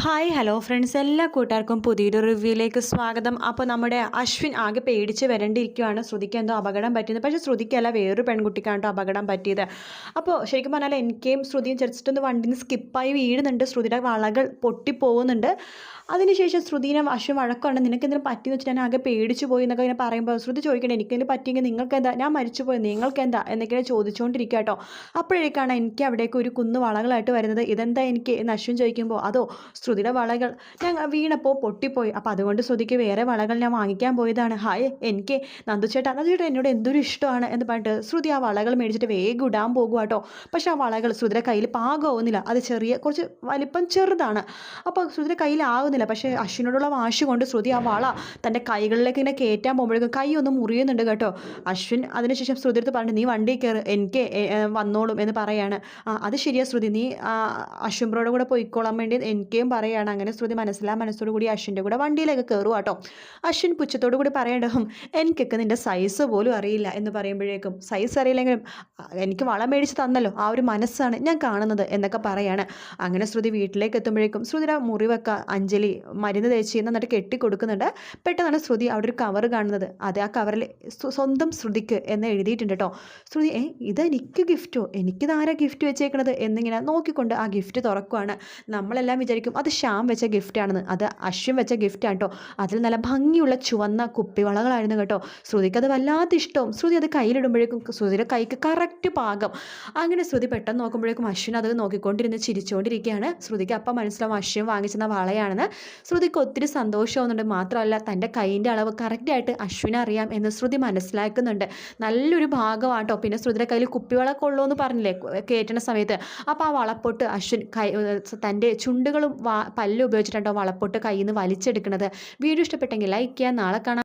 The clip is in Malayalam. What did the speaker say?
ഹായ് ഹലോ ഫ്രണ്ട്സ്, എല്ലാ കൂട്ടുകാർക്കും പുതിയൊരു റിവ്യൂയിലേക്ക് സ്വാഗതം. അപ്പോൾ നമ്മുടെ അശ്വിൻ ആകെ പേടിച്ച് വരേണ്ടിയിരിക്കുകയാണ്. ശ്രുതിക്ക് എന്തോ അപകടം പറ്റിയത്, പക്ഷേ ശ്രുതിക്കല്ല, വേറൊരു പെൺകുട്ടിക്കാണ് കേട്ടോ അപകടം പറ്റിയത്. അപ്പോൾ ശരിക്കും പറഞ്ഞാൽ എനിക്കും ശ്രുതിയും ജസ്റ്റ് വണ്ടിയിൽ നിന്ന് സ്കിപ്പായി വീഴുന്നുണ്ട്. ശ്രുതിയുടെ വളകൾ പൊട്ടിപ്പോകുന്നുണ്ട്. അതിനുശേഷം ശ്രുതിനെ അശ്വിൻ വഴക്കാണ്, നിനക്ക് എന്തെങ്കിലും പറ്റിയെന്ന് വെച്ചിട്ട് ഞാൻ ആകെ പേടിച്ച് പോയി എന്നൊക്കെ ഇങ്ങനെ പറയുമ്പോൾ ശ്രുതി ചോദിക്കണേ, എനിക്കെന്തെങ്കിലും പറ്റിയെങ്കിൽ നിങ്ങൾക്ക് എന്താ, ഞാൻ മരിച്ചു പോയി നിങ്ങൾക്ക് എന്താ എന്നൊക്കെ ചോദിച്ചുകൊണ്ടിരിക്കുക കേട്ടോ. അപ്പോഴേക്കാണ് എനിക്ക് അവിടേക്ക് ഒരു കുന്ന് വളകളായിട്ട് വരുന്നത്. ഇതെന്താ എനിക്ക് എന്ന് അശ്വിൻ ചോദിക്കുമ്പോൾ, അതോ ശ്രുതിയുടെ വളകൾ ഞാൻ വീണപ്പോൾ പൊട്ടിപ്പോയി, അപ്പോൾ അതുകൊണ്ട് ശ്രുതിക്ക് വേറെ വളകൾ ഞാൻ വാങ്ങിക്കാൻ പോയതാണ്. ഹായ്, എനിക്ക് നന്ദുചേട്ടാ എന്നോട് എന്തൊരു ഇഷ്ടമാണ് എന്ന് പറഞ്ഞിട്ട് ശ്രുതി ആ വളകൾ മേടിച്ചിട്ട് വേഗം ഇടാൻ പോകുക കേട്ടോ. പക്ഷേ ആ വളകൾ ശ്രുതിയുടെ കയ്യിൽ പാകമാവുന്നില്ല. അത് കുറച്ച് വലിപ്പം ചെറുതാണ്. അപ്പോൾ ശ്രുതിയുടെ കയ്യിലാവുന്നില്ല. പക്ഷേ അശ്വിനോടുള്ള വാശി കൊണ്ട് ശ്രുതി ആ വള തൻ്റെ കൈകളിലേക്ക് ഇങ്ങനെ കയറ്റാൻ പോകുമ്പോഴേക്കും കൈ ഒന്ന് മുറിയുന്നുണ്ട് കേട്ടോ. അശ്വിൻ അതിനുശേഷം ശ്രുതി അടുത്ത് പറഞ്ഞു, നീ വണ്ടി കയറ്, എനിക്ക് വന്നോളും എന്ന് പറയാണ്. അത് ശരിയാ ശ്രുതി, നീ അശ്വിൻ ബ്രോയുടെ കൂടെ പോയിക്കോളാൻ വേണ്ടി എനിക്കും പറയുകയാണ്. അങ്ങനെ ശ്രുതി മനസ്സോടു കൂടി അശ്വിൻ്റെ കൂടെ വണ്ടിയിലേക്ക് കയറുക കേട്ടോ. അശ്വിൻ പുച്ഛത്തോടു കൂടി പറയേണ്ടതും, എനിക്കൊക്കെ നിൻ്റെ സൈസ് പോലും അറിയില്ല എന്ന് പറയുമ്പോഴേക്കും, സൈസ് അറിയില്ലെങ്കിലും എനിക്ക് വളം മേടിച്ച് തന്നല്ലോ, ആ ഒരു മനസ്സാണ് ഞാൻ കാണുന്നത് എന്നൊക്കെ പറയാണ്. അങ്ങനെ ശ്രുതി വീട്ടിലേക്ക് എത്തുമ്പോഴേക്കും ശ്രുതിയുടെ മുറിവൊക്കെ അഞ്ജലി മരുന്ന് തേച്ച് നന്നായിട്ട് കെട്ടിക്കൊടുക്കുന്നുണ്ട്. പെട്ടെന്നാണ് ശ്രുതി അവിടെ ഒരു കവർ കാണുന്നത്. അത് ആ കവറിൽ സ്വന്തം ശ്രുതിക്ക് എന്ന് എഴുതിയിട്ടുണ്ട് കേട്ടോ. ശ്രുതി ഇതെനിക്ക് ഗിഫ്റ്റോ, എനിക്കിതാരാ ഗിഫ്റ്റ് വെച്ചേക്കണത് എന്നിങ്ങനെ നോക്കിക്കൊണ്ട് ആ ഗിഫ്റ്റ് തുറക്കുവാണ്. നമ്മളെല്ലാം വിചാരിക്കും അത് ശ്യാം വെച്ച ഗിഫ്റ്റാണെന്ന്. അത് അശ്വിൻ വെച്ച ഗിഫ്റ്റാണ് കേട്ടോ. അതിൽ നല്ല ഭംഗിയുള്ള ചുവന്ന കുപ്പിവളകളായിരുന്നു കേട്ടോ. ശ്രുതിക്ക് അത് വല്ലാത്ത ഇഷ്ടവും. ശ്രുതി അത് കയ്യിലിടുമ്പോഴേക്കും ശ്രുതിയുടെ കൈക്ക് കറക്റ്റ് പാകം. അങ്ങനെ ശ്രുതി പെട്ടെന്ന് നോക്കുമ്പോഴേക്കും അശ്വിൻ അത് നോക്കിക്കൊണ്ടിരുന്ന് ചിരിച്ചുകൊണ്ടിരിക്കുകയാണ്. ശ്രുതിക്ക് അപ്പം മനസ്സിലാവും അശ്വിൻ വാങ്ങിച്ചെന്ന വളയാണെന്ന്. ശ്രുതിക്ക് ഒത്തിരി സന്തോഷമാവുന്നുണ്ട്. മാത്രമല്ല തൻ്റെ കൈയിൻ്റെ അളവ് കറക്റ്റായിട്ട് അശ്വിനെ അറിയാം എന്ന് ശ്രുതി മനസ്സിലാക്കുന്നുണ്ട്. നല്ലൊരു ഭാഗമാട്ടോ. പിന്നെ ശ്രുതിയുടെ കയ്യിൽ കുപ്പിവള കൊള്ളുമെന്ന് പറഞ്ഞില്ലേ കയറ്റുന്ന സമയത്ത്, അപ്പോൾ ആ വളപ്പൊട്ട് അശ്വിൻ തൻ്റെ ചുണ്ടുകളും പല്ലും ഉപയോഗിച്ചിട്ടുണ്ടോ വളപ്പൊട്ട് കയ്യിൽ നിന്ന് വലിച്ചെടുക്കുന്നത്. വീഡിയോ ഇഷ്ടപ്പെട്ടെങ്കിൽ ലൈക്ക് ചെയ്യുക. നാളെ കാണാം.